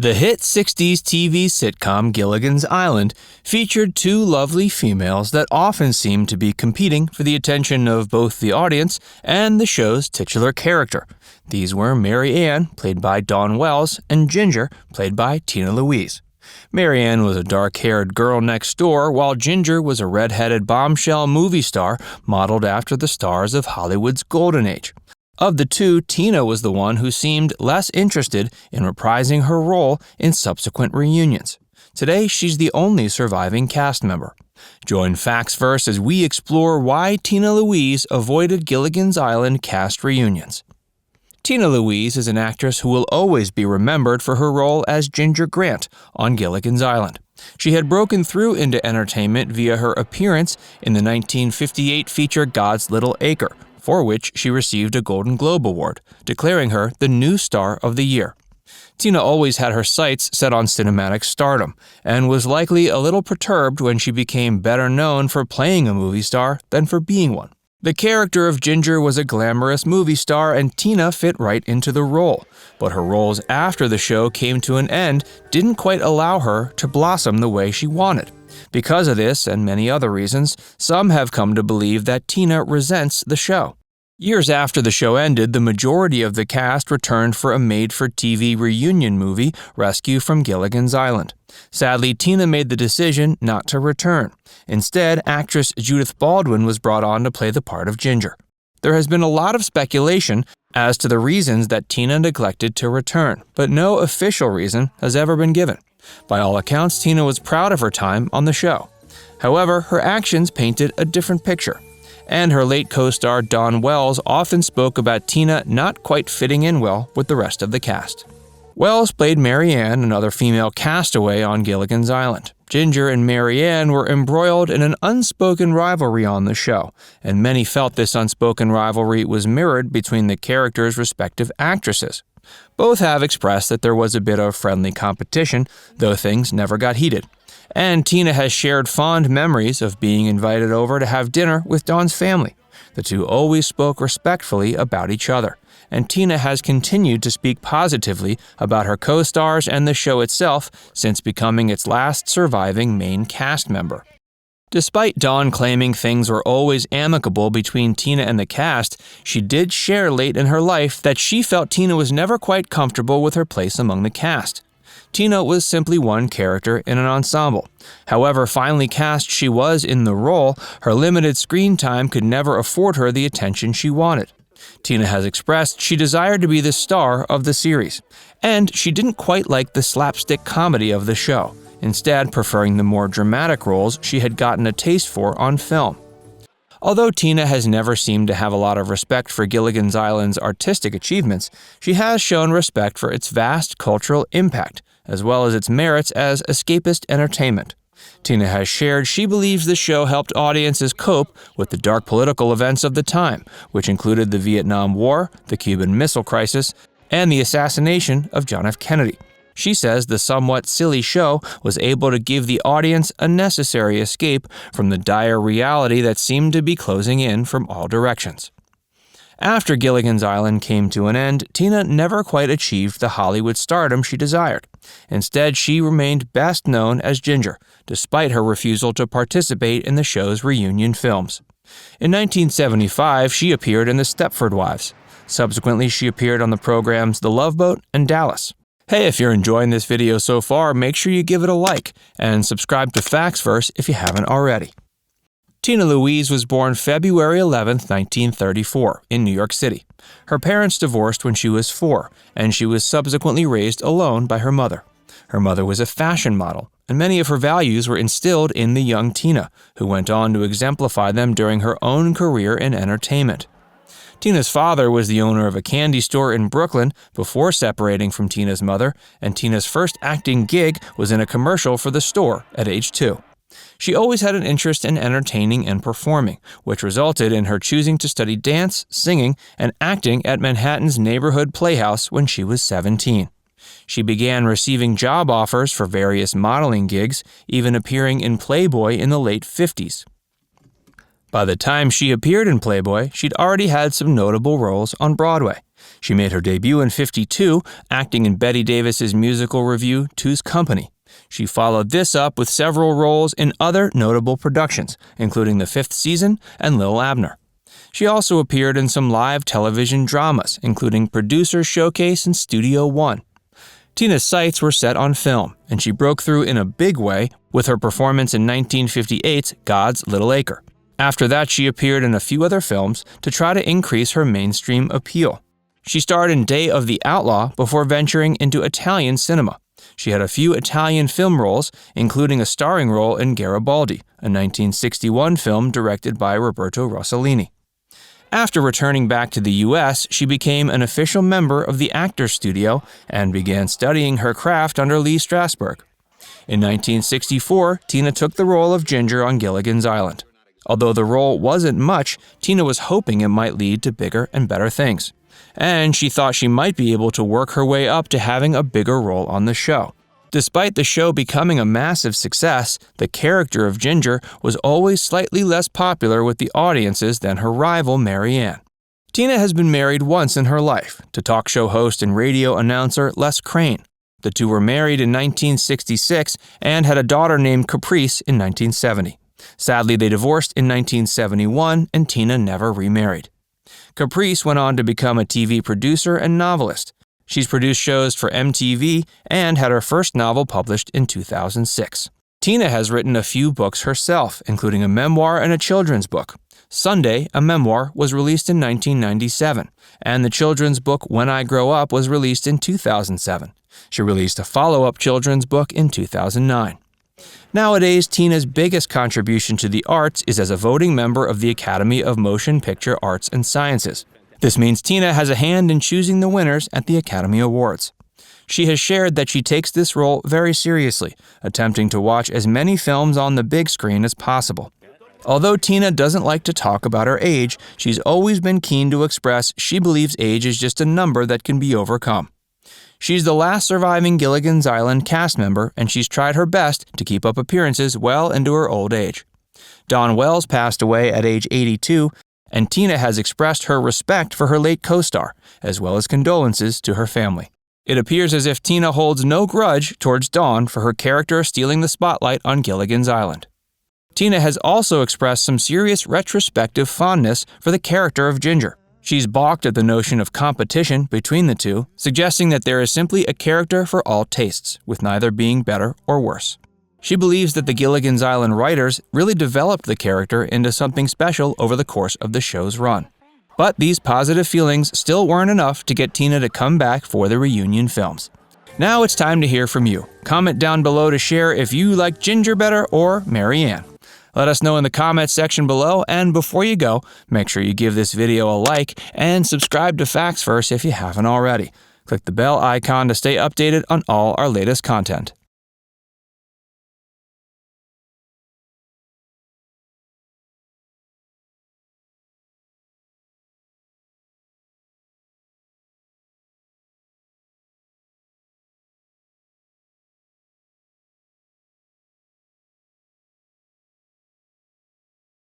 The hit 60s TV sitcom Gilligan's Island featured two lovely females that often seemed to be competing for the attention of both the audience and the show's titular character. These were Mary Ann, played by Dawn Wells, and Ginger, played by Tina Louise. Mary Ann was a dark-haired girl next door, while Ginger was a red-headed bombshell movie star modeled after the stars of Hollywood's golden age. Of the two, Tina was the one who seemed less interested in reprising her role in subsequent reunions. Today, she's the only surviving cast member. Join Factsverse as we explore why Tina Louise avoided Gilligan's Island cast reunions. Tina Louise is an actress who will always be remembered for her role as Ginger Grant on Gilligan's Island. She had broken through into entertainment via her appearance in the 1958 feature God's Little Acre, for which she received a Golden Globe Award, declaring her the new star of the year. Tina always had her sights set on cinematic stardom, and was likely a little perturbed when she became better known for playing a movie star than for being one. The character of Ginger was a glamorous movie star, and Tina fit right into the role, but her roles after the show came to an end didn't quite allow her to blossom the way she wanted. Because of this, and many other reasons, some have come to believe that Tina resents the show. Years after the show ended, the majority of the cast returned for a made-for-TV reunion movie, Rescue from Gilligan's Island. Sadly, Tina made the decision not to return. Instead, actress Judith Baldwin was brought on to play the part of Ginger. There has been a lot of speculation as to the reasons that Tina neglected to return, but no official reason has ever been given. By all accounts, Tina was proud of her time on the show. However, her actions painted a different picture. And her late co-star Dawn Wells often spoke about Tina not quite fitting in well with the rest of the cast. Wells played Mary Ann, another female castaway on Gilligan's Island. Ginger and Mary Ann were embroiled in an unspoken rivalry on the show, and many felt this unspoken rivalry was mirrored between the characters' respective actresses. Both have expressed that there was a bit of friendly competition, though things never got heated. And Tina has shared fond memories of being invited over to have dinner with Dawn's family. The two always spoke respectfully about each other, and Tina has continued to speak positively about her co-stars and the show itself since becoming its last surviving main cast member. Despite Dawn claiming things were always amicable between Tina and the cast, she did share late in her life that she felt Tina was never quite comfortable with her place among the cast. Tina was simply one character in an ensemble. However finely cast she was in the role, her limited screen time could never afford her the attention she wanted. Tina has expressed she desired to be the star of the series, and she didn't quite like the slapstick comedy of the show, instead preferring the more dramatic roles she had gotten a taste for on film. Although Tina has never seemed to have a lot of respect for Gilligan's Island's artistic achievements, she has shown respect for its vast cultural impact, as well as its merits as escapist entertainment. Tina has shared she believes the show helped audiences cope with the dark political events of the time, which included the Vietnam War, the Cuban Missile Crisis, and the assassination of John F. Kennedy. She says the somewhat silly show was able to give the audience a necessary escape from the dire reality that seemed to be closing in from all directions. After Gilligan's Island came to an end, Tina never quite achieved the Hollywood stardom she desired. Instead, she remained best known as Ginger, despite her refusal to participate in the show's reunion films. In 1975, she appeared in the Stepford Wives. Subsequently, she appeared on the programs The Love Boat and Dallas. Hey, if you're enjoying this video so far, make sure you give it a like and subscribe to Factsverse if you haven't already. Tina Louise was born February 11, 1934, in New York City. Her parents divorced when she was 4, and she was subsequently raised alone by her mother. Her mother was a fashion model, and many of her values were instilled in the young Tina, who went on to exemplify them during her own career in entertainment. Tina's father was the owner of a candy store in Brooklyn before separating from Tina's mother, and Tina's first acting gig was in a commercial for the store at age 2. She always had an interest in entertaining and performing, which resulted in her choosing to study dance, singing, and acting at Manhattan's neighborhood playhouse when she was 17. She began receiving job offers for various modeling gigs, even appearing in Playboy in the late 50s. By the time she appeared in Playboy, she'd already had some notable roles on Broadway. She made her debut in '52, acting in Bette Davis's musical revue Two's Company. She followed this up with several roles in other notable productions, including The Fifth Season and Lil Abner. She also appeared in some live television dramas, including Producer's Showcase and Studio One. Tina's sights were set on film, and she broke through in a big way with her performance in 1958's God's Little Acre. After that, she appeared in a few other films to try to increase her mainstream appeal. She starred in Day of the Outlaw before venturing into Italian cinema. She had a few Italian film roles, including a starring role in Garibaldi, a 1961 film directed by Roberto Rossellini. After returning back to the U.S., she became an official member of the Actors Studio and began studying her craft under Lee Strasberg. In 1964, Tina took the role of Ginger on Gilligan's Island. Although the role wasn't much, Tina was hoping it might lead to bigger and better things. And she thought she might be able to work her way up to having a bigger role on the show. Despite the show becoming a massive success, the character of Ginger was always slightly less popular with the audiences than her rival Mary Ann. Tina has been married once in her life, to talk show host and radio announcer Les Crane. The two were married in 1966 and had a daughter named Caprice in 1970. Sadly, they divorced in 1971 and Tina never remarried. Caprice went on to become a TV producer and novelist. She's produced shows for MTV and had her first novel published in 2006. Tina has written a few books herself, including a memoir and a children's book. Sunday, a memoir, was released in 1997, and the children's book When I Grow Up was released in 2007. She released a follow-up children's book in 2009. Nowadays, Tina's biggest contribution to the arts is as a voting member of the Academy of Motion Picture Arts and Sciences. This means Tina has a hand in choosing the winners at the Academy Awards. She has shared that she takes this role very seriously, attempting to watch as many films on the big screen as possible. Although Tina doesn't like to talk about her age, she's always been keen to express she believes age is just a number that can be overcome. She's the last surviving Gilligan's Island cast member, and she's tried her best to keep up appearances well into her old age. Dawn Wells passed away at age 82, and Tina has expressed her respect for her late co-star, as well as condolences to her family. It appears as if Tina holds no grudge towards Dawn for her character stealing the spotlight on Gilligan's Island. Tina has also expressed some serious retrospective fondness for the character of Ginger. She's balked at the notion of competition between the two, suggesting that there is simply a character for all tastes, with neither being better or worse. She believes that the Gilligan's Island writers really developed the character into something special over the course of the show's run. But these positive feelings still weren't enough to get Tina to come back for the reunion films. Now it's time to hear from you. Comment down below to share if you like Ginger better or Mary Ann. Let us know in the comments section below, and before you go, make sure you give this video a like and subscribe to Facts First if you haven't already. Click the bell icon to stay updated on all our latest content.